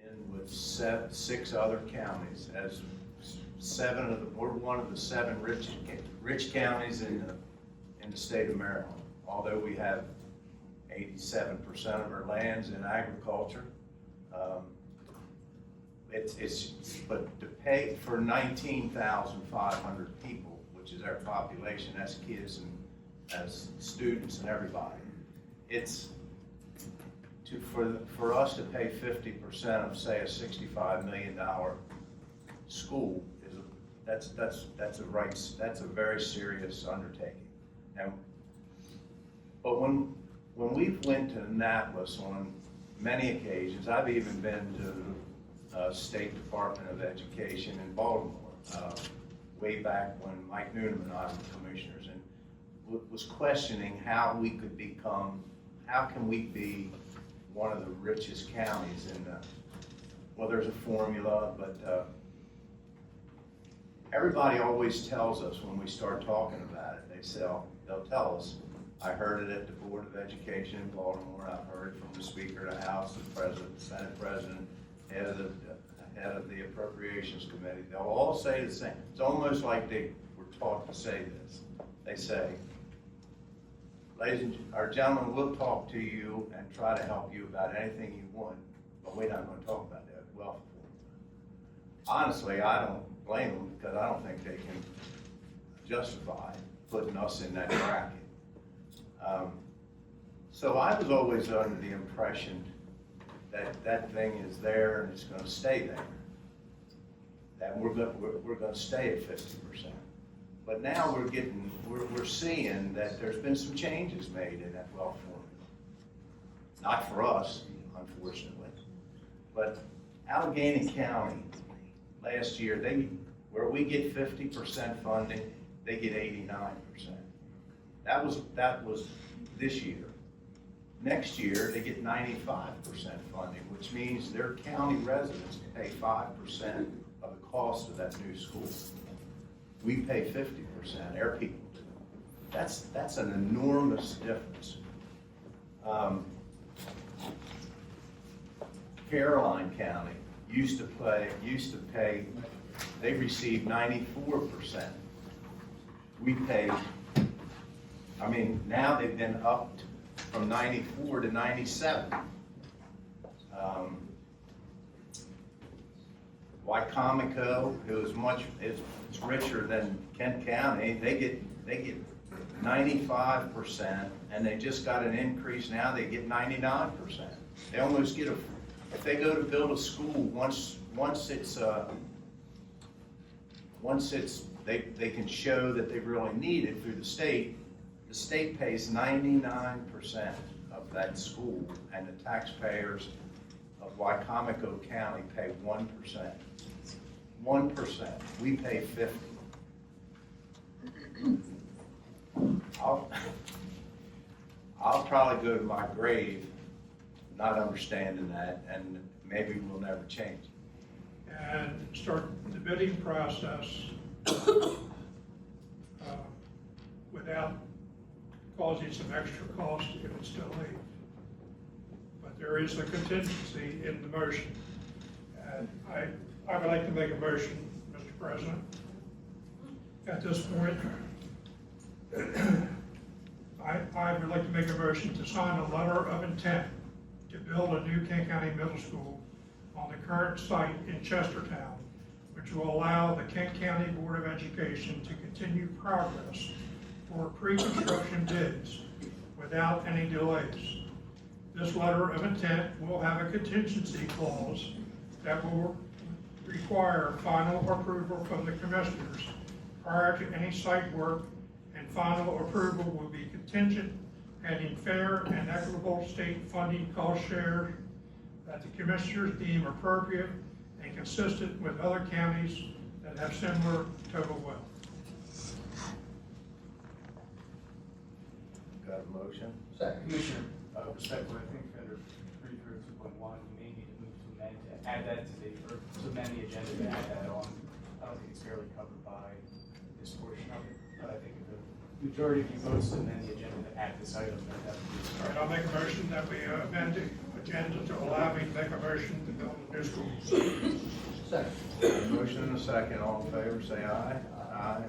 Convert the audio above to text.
in with six other counties as we're one of the seven rich counties in the state of Maryland. Although we have 87% of our lands in agriculture, but to pay for 19,500 people, which is our population, as kids and as students and everybody, for us to pay 50% of, say, a $65 million school that's a very serious undertaking. But when we've went to Annapolis on many occasions, I've even been to the State Department of Education in Baltimore, way back when Mike Noonan and I were commissioners, and was questioning how can we be one of the richest counties in well, there's a formula, but everybody always tells us when we start talking about it, they'll tell us, I heard it at the Board of Education in Baltimore, I've heard it from the Speaker of the House, the President, the Senate President, head of the Appropriations Committee. They'll all say the same. It's almost like they were taught to say this. They say, ladies and our gentlemen, we'll talk to you and try to help you about anything you want, but we're not going to talk about that wealth formula. Honestly, I don't blame them, because I don't think they can justify putting us in that bracket. So I was always under the impression that that thing is there and it's going to stay there. That we're going to stay at 50%. But now we're seeing that there's been some changes made in that wealth formula. Not for us, unfortunately, but Allegheny County last year, where we get 50% funding, they get 89%. That was this year. Next year, they get 95% funding, which means their county residents pay 5% of the cost of that new school. We pay 50%, their people do. That's an enormous difference. Caroline County used to pay, they received 94%. We pay, now they've been upped from 94 to 97. Wycomico, who is richer than Kent County, they get 95%, and they just got an increase now. They get 99%. They almost get if they go to build a school, once they can show that they really need it through the state pays 99% of that school, and the taxpayers of Wycomico County pay 1%. 1%. We pay 50%. I'll probably go to my grave not understanding that, and maybe we'll never change. And start the bidding process without causing some extra cost if it's delayed. But there is a contingency in the motion. And I would like to make a motion, Mr. President. At this point, I would like to make a motion to sign a letter of intent to build a new Kent County Middle School on the current site in Chestertown, which will allow the Kent County Board of Education to continue progress for pre-construction bids without any delays. This letter of intent will have a contingency clause that will require final approval from the commissioners prior to any site work, and final approval will be contingent pending fair and equitable state funding cost share that the commissioners deem appropriate and consistent with other counties that have similar total wealth. Got a motion? Second. Commissioner, respectfully, I think under 3.2.1, you may need to move to amend to add that to amend the agenda to add that on. I don't think it's fairly covered by this portion of it, but I think if the majority of you votes to amend the agenda to add this item, then that would be. All right, I'll make a motion that we amend the agenda to allow me to make a motion to build a new school. Second. Motion and a second, all in favor, say aye. Aye.